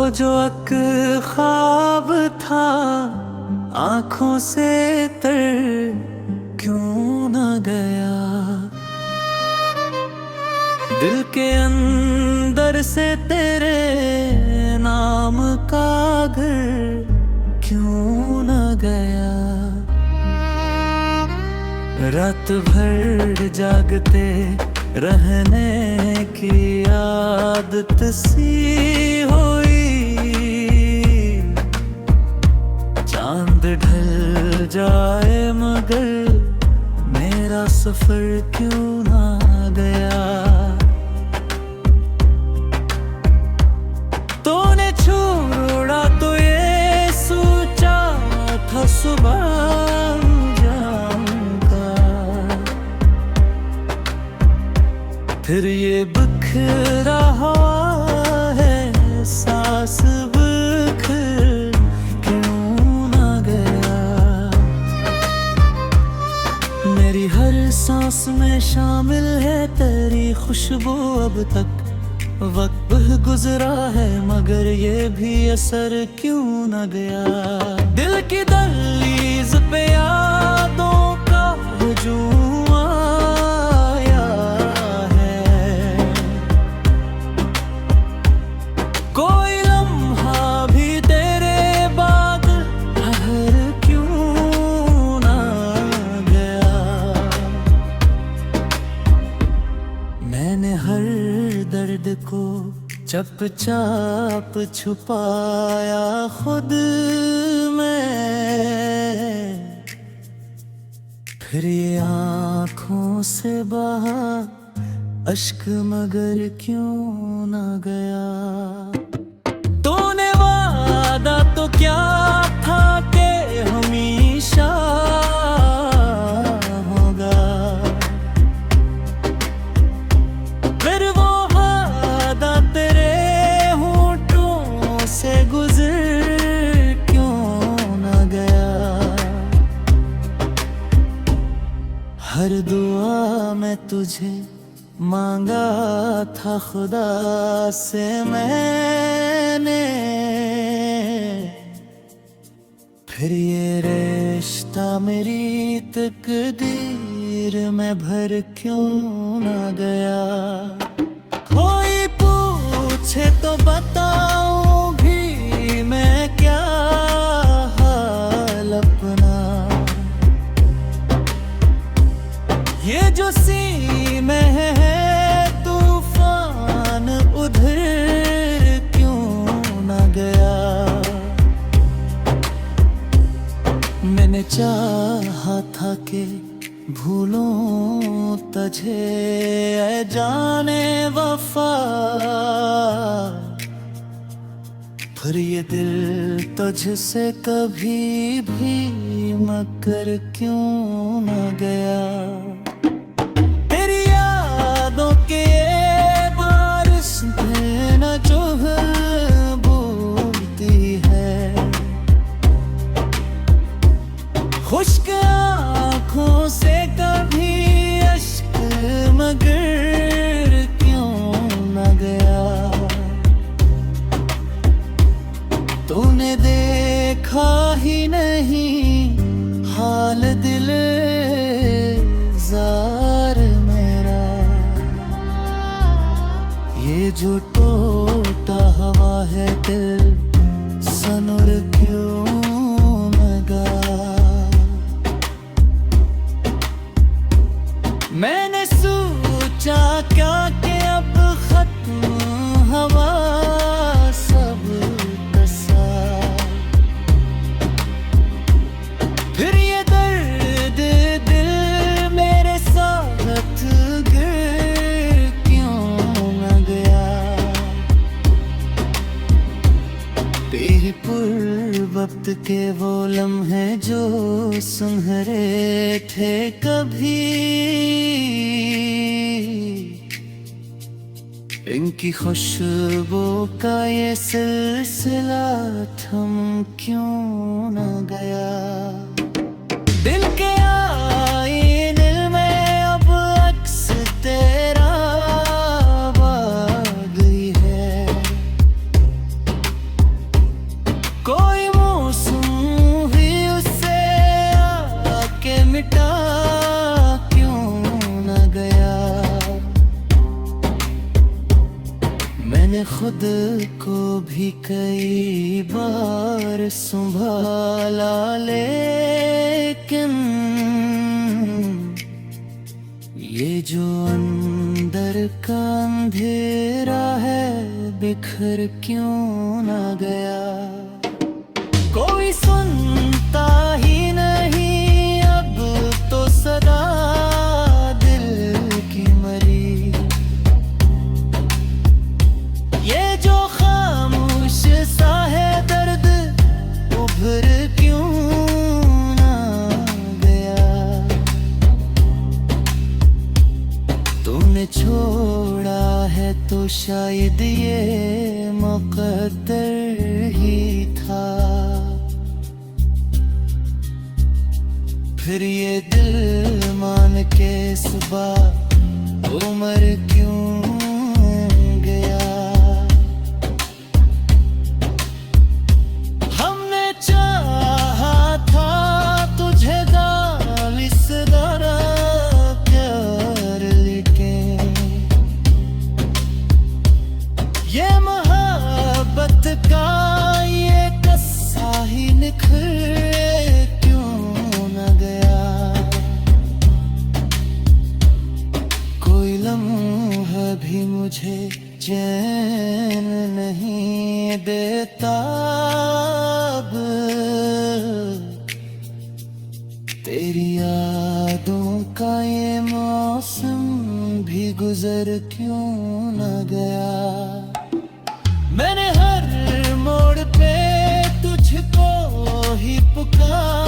जो अक ख्वाब था आंखों से तर क्यों न गया। दिल के अंदर से तेरे नाम का घर क्यों न गया। रात भर जागते रहने की आदत सी हुई। चांद ढल जाए मगर मेरा सफर क्यों ना गया। तूने छोड़ा तो ये सोचा था सुबह जाऊंगा, फिर ये बिखरा हुआ है सांस बिखर क्यों ना गया। मेरी हर सांस में शामिल है तेरी खुशबू। अब तक वक्त गुजरा है मगर ये भी असर क्यों न गया। दिल की दहलीज पे यादों का हुजूम आया है। कोई लम्हा भी तेरे बाद ठहर क्यों ना गया। मैंने हर दर्द को चुपचाप छुपाया खुद में, फिर ये आँखों से बहा अश्क मगर क्यों न गया। तूने वादा तो क्या था कि हमेशा होगा, फिर वो वादा तेरे होठों से गुजर क्यों न गया। हर दुआ में तुझे मांगा था खुदा से मैंने, फिर ये रिश्ता मेरी तकदीर में भर क्यों न गया। कोई पूछे तो बताऊं भी मैं क्या हाल अपना। ये जो सीने है तूफान उधर क्यों न गया। मैंने चाहा था कि भूलों तुझे ऐ जाने वफा, फिर ये दिल तुझसे कभी भी मकर क्यों न गया। तेरी यादों के बारिश में न जो बोलती है, खुश्क आँखों से कभी अश्क मगर क्यों न गया। तूने देखा ही नहीं हाल दिल जार मेरा। ये जो टूटा हुआ है दिल सनूर क्यों मगा। मैंने सोचा क्या कि अब खत्म हवा सब कसा, फिर ये दर्द दिल मेरे साथ गिर क्यों न गया। तेरे वक्त के वो लम्हे जो सुनहरे थे कभी, इनकी खुशबू का ये सिलसिला थम क्यों न गया। दिल के आईने में अब अक्स तेरा आ गई है। खुद को भी कई बार संभाला, लेकिन ये जो अंदर का अंधेरा है बिखर क्यों ना गया। कोई सुनता ही नहीं अब तो सदा दिल की मरी। ये जो खामोश सा है दर्द उभर क्यों ना गया। तुमने छोड़ा है तो शायद ये मुक़द्दर ही था। फिर ये दिल मान के सुबह उम्र क्यों गया। हमने चाहा था तुझे गालिस दरा प्यार, लेकिन ये मोहब्बत का ये कस्सा ही निखर भी मुझे चैन नहीं देता। अब तेरी यादों का ये मौसम भी गुजर क्यों न गया। मैंने हर मोड़ पे तुझको ही पुकारा,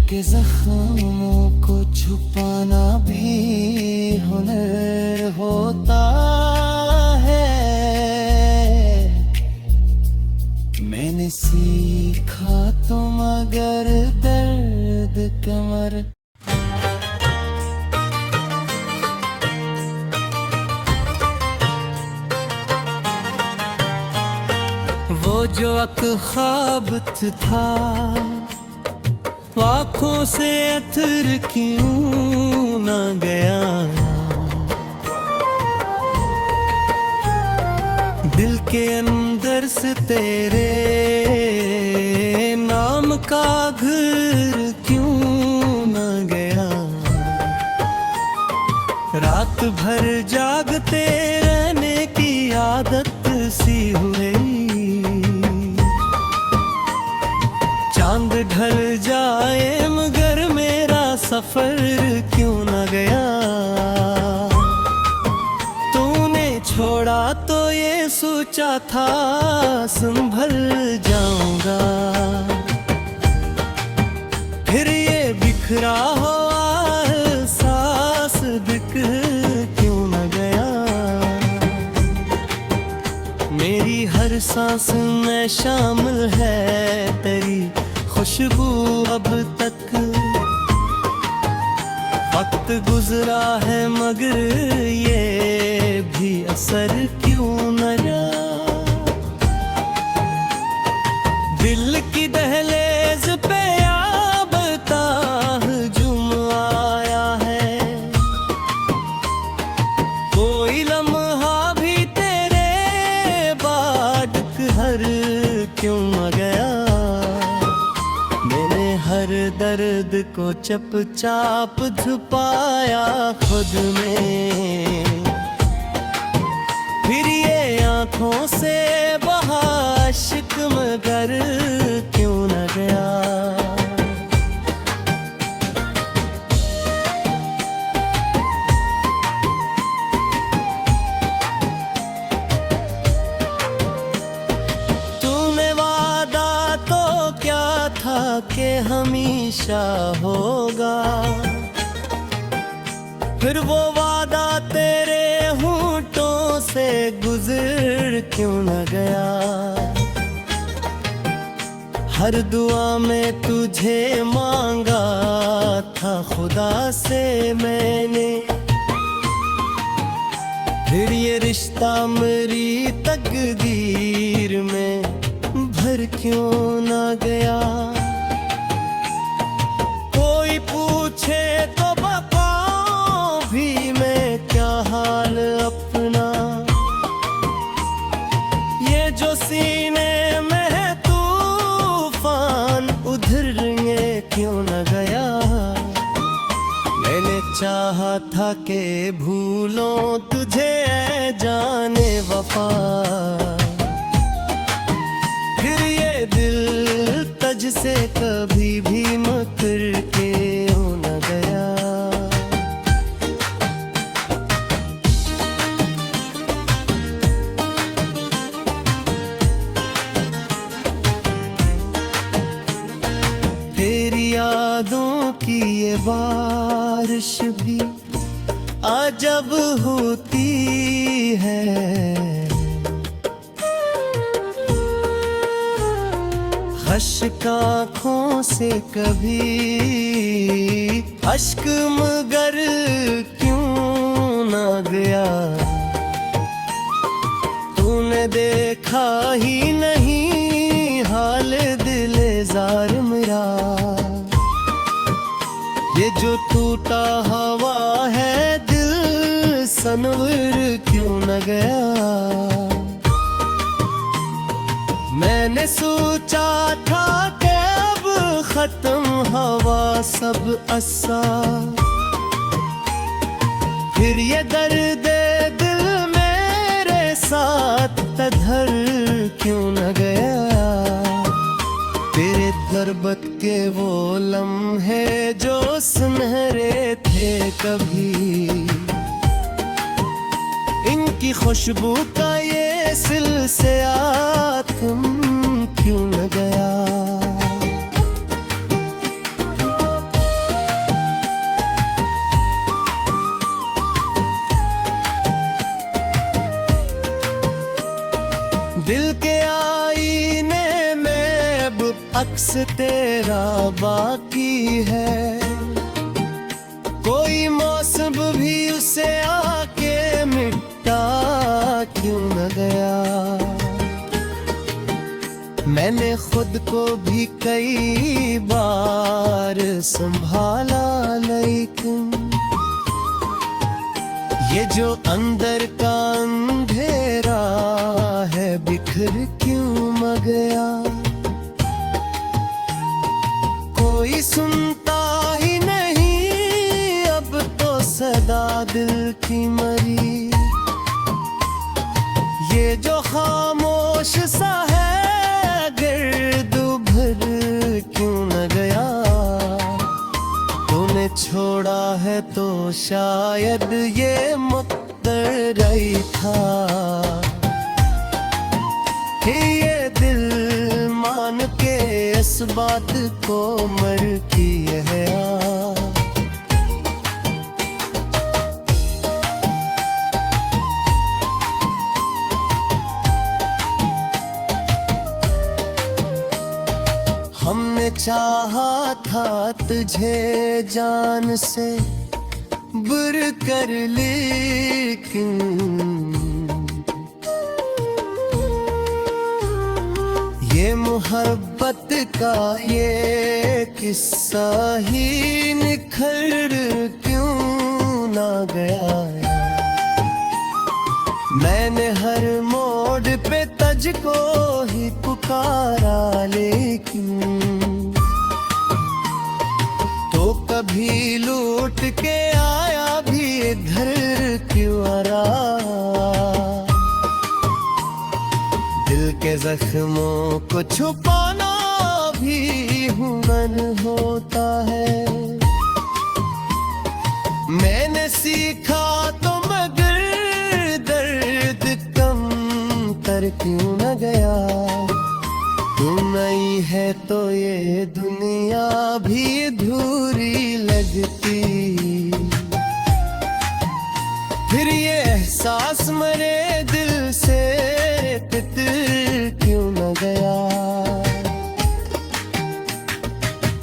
के जख्मों को छुपाना भी हुनर होता है। मैंने सीखा तो मगर दर्द कमर। वो जो एक ख्वाब था आँखों से अथर क्यों ना गया। दिल के अंदर से तेरे नाम का घर क्यों ना गया। रात भर जागते रहने की आदत सी हुई। चांद ढल जाए मगर मेरा सफर क्यों न गया। तूने छोड़ा तो ये सोचा था संभल जाऊंगा। फिर ये बिखरा हुआ एहसास बिखर क्यों न गया। मेरी हर सांस में शामिल है तेरी खुशबू अब तक। वक्त गुजरा है मगर ये भी असर क्यों न रहा। दिल की दहलीज पे अब ताहजुम आया है। कोई लम्हा भी तेरे बाद हर क्यों न गया। हर दर्द को चुपचाप छुपाया खुद में। फिर ये आँखों से बहा इश्क मगर क्यों न गया। के हमेशा होगा। फिर वो वादा तेरे होठों से गुजर क्यों न गया। हर दुआ में तुझे मांगा था खुदा से मैंने। फिर ये रिश्ता मेरी तकदीर में भर क्यों ना गया। कोई पूछे तो बताऊं भी मैं क्या हाल अपना। ये जो सीने में है तूफान उधर ये क्यों न गया। मैंने चाहा था कि भूलों तुझे ऐ जाने वफा। फिर ये दिल तुझसे कभी भी मुकर के हो न गया। तेरी यादों की ये बारिश भी अजब होती है। अश्क आँखों से कभी अश्क मगर क्यों ना गया। तूने देखा ही नहीं हाल दिले जार मेरा। ये जो टूटा हवा है दिल सनवर क्यों न गया। मैंने सोचा था कि अब खत्म हवा सब अस्सा। फिर ये दर्द दिल मेरे साथ तधर क्यों न गया। तेरे दरबत के वो लम्हे जो सुनहरे थे कभी। इनकी खुशबू का ये सिलसिला तुम क्यों न गया। दिल के आईने में अब अक्स तेरा बाकी है। कोई मौसम भी उसे आके मिटा क्यों न गया। मैंने खुद को भी कई बार संभाला लेकिन ये जो अंदर का अंधेरा है बिखर क्यों न गया। कोई सुनता ही नहीं अब तो सदा दिल की मरी। ये जो खामोश सा है गिर्द भर क्यों न गया। तूने छोड़ा है तो शायद ये मुक़द्दर ही था कि ये दिल मान के इस बात को मर की है। हमने चाहा था तुझे जान से बुर कर लेकिन ये मोहब्बत का ये किस्सा ही निखर क्यों ना गया। मैंने हर मोड़ पे तुझको ही पुकारा लेकिन तो कभी लूट के आया भी इधर क्यों आ रहा। दिल के जख्मों को छुपाना भी हुनर होता है। मैंने सीखा तो मगर दर्द कम कर क्यों न गया। तू नहीं है तो ये दुनिया भी अधूरी लगती। फिर ये एहसास मरे दिल से तितर क्यों न गया।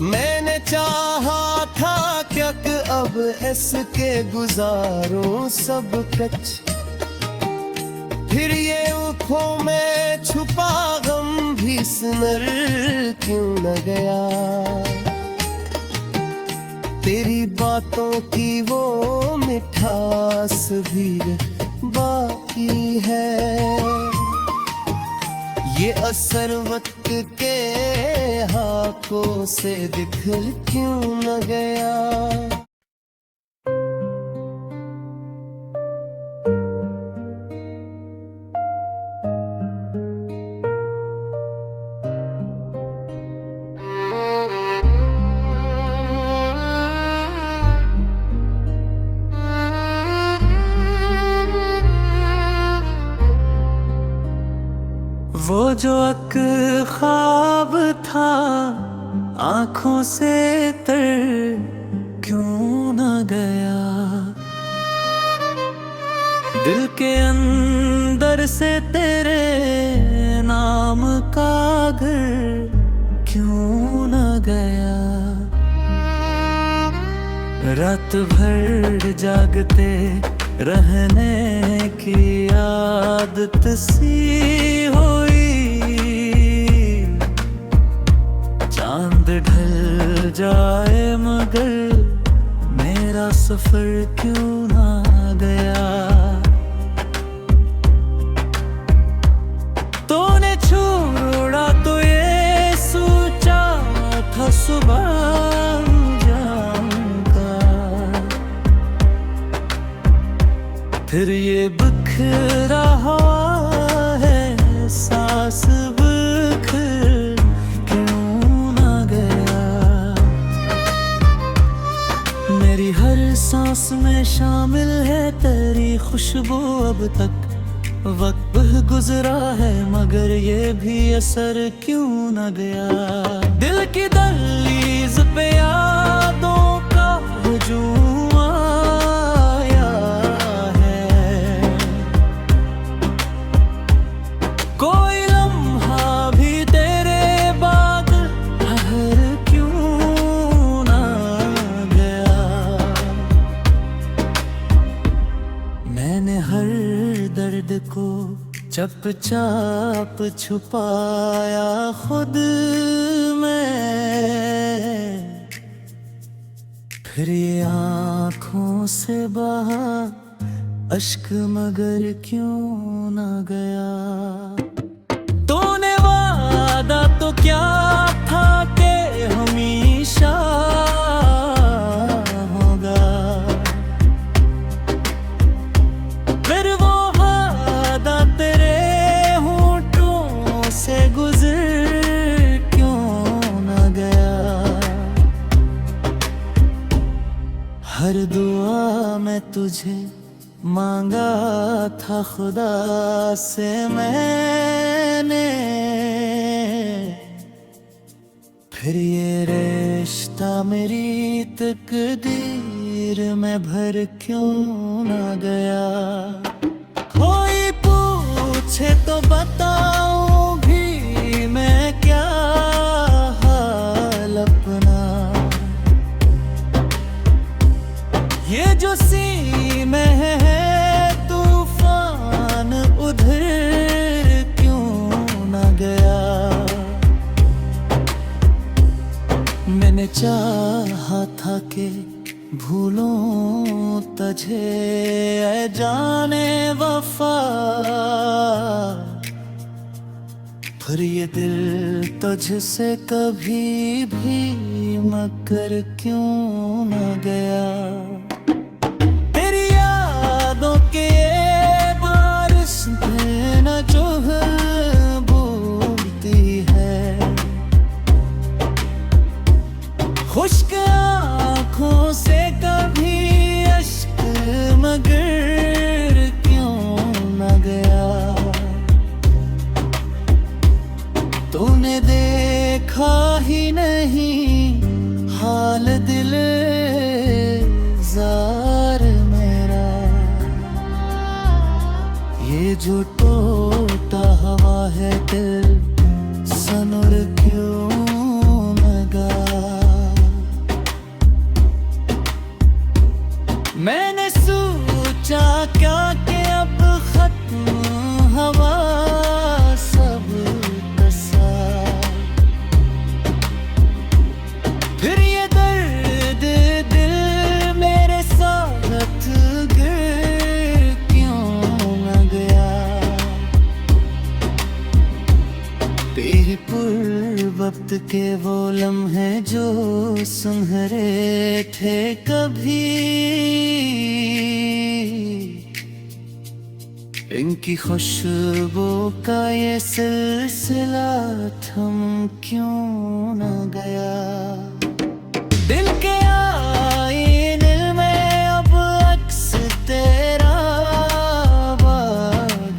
मैंने चाहा था क्या कि अब इसके गुजारूं सब कुछ। फिर ये आँखों में छुपा गम भी सिमर क्यों न गया। तेरी बातों की वो मिठास भी बाकी है। ये असर वक्त के हाथों से बिखर क्यों न गया। वो जो एक ख्वाब था आंखों से तर क्यों न गया। दिल के अंदर से तेरे नाम का घर क्यों न गया। रात भर जागते रहने की आदत सी हुई। चांद ढल जाए मगर मेरा सफर क्यों ना गया। तूने छोड़ा तो ये सोचा था सुबह जाऊंगा। फिर ये बिखरा हुआ है सांस बिखर क्यों ना गया। मेरी हर सांस में शामिल है तेरी खुशबू। अब तक वक्त गुजरा है मगर ये भी असर क्यों न गया। दिल की दहलीज पे यादों का हुजूम आया है। कोई लम्हा भी तेरे बाद ठहर क्यों ना गया। मैंने हर दर्द को चुपचाप छुपाया खुद में। फिर ये आँखों से बहा अश्क मगर क्यों न गया। तूने वादा तो क्या था कि हमेशा होगा। फिर वो वादा तेरे होठों से गुजर क्यों न गया। हर दुआ में तुझे मांगा था खुदा से मैंने। फिर ये रिश्ता मेरी तकदीर में भर क्यों न गया। कोई पूछे तो बताऊं भी मैं क्या हाल अपना। ये जो सीने है तूफान उधर क्यों न गया। मैंने चाहा था कि भूलों तुझे ऐ जाने वफा। पर ये दिल तुझसे कभी भी मकर क्यों न गया। तेरी यादों के बारिश में न जो बोलती है। खुश्क आँखों से कभी अश्क मगर क्यों न गया। तूने देखा ही नहीं हाल दिल जार मेरा। ये जो टूटा हवा है दिल सनूर क्यों न गया। मैंने सोचा क्या कि अब खत्म के वो लम्हे जो सुनहरे थे कभी, इनकी खुशबू का ये सिलसिला थम क्यों न गया। दिल के आईने में अब अक्स तेरा आ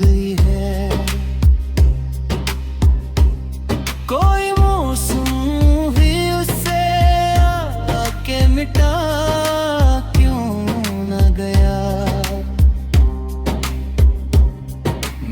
गई है। कोई मौसम भी उससे आके मिटा क्यों न गया।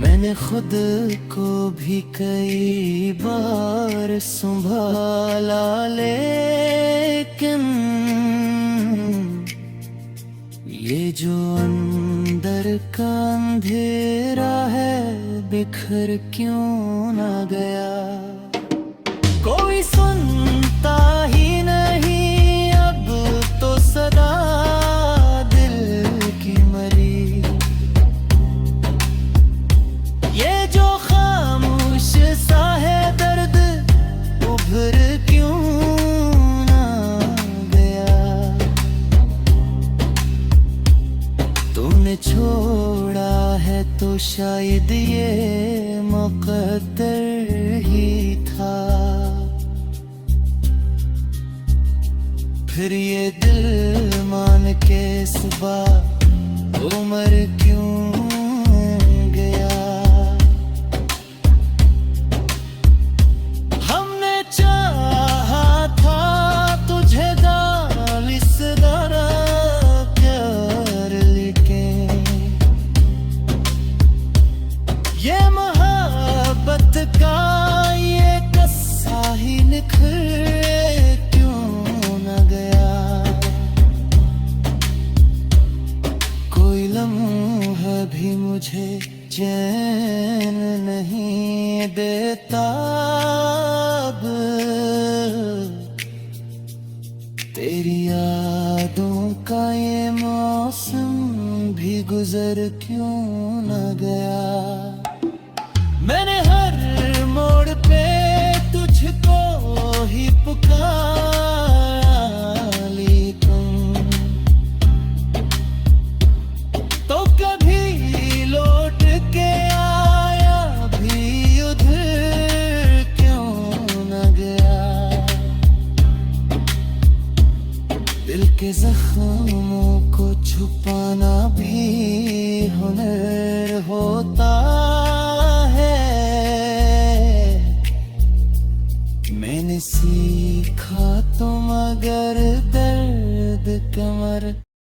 मैंने खुद को भी कई बार संभाला, लेकिन ये जो अंदर का अंधेरा है बिखर क्यों ना गया। कोई सुनता ही नहीं अब तो सदा दिल की मरी। ये जो खामोश सा है दर्द उभर क्यों ना गया। तूने छोड़ा है तो शायद ये मुक़द्दर ही था। फिर ये दिल मान के सुबह उम्र क्यों गया। हमने चाहा था तुझे दालिसदारा प्यार, लेकिन ये मोहब्बत का ये कस्सा ही निखर क्यों न गया। कोई लम्हा भी मुझे चैन नहीं देता अब। तेरी यादों का ये मौसम भी गुजर क्यों न गया। मैंने हर मोड़ पे तुझको ही पुकारा, लेकिन तो कभी लौट के आया भी उधर क्यों न गया। दिल के जख्मों को छुपाना भी हुनर होता है। मैंने सीखा तो मगर दर्द कमर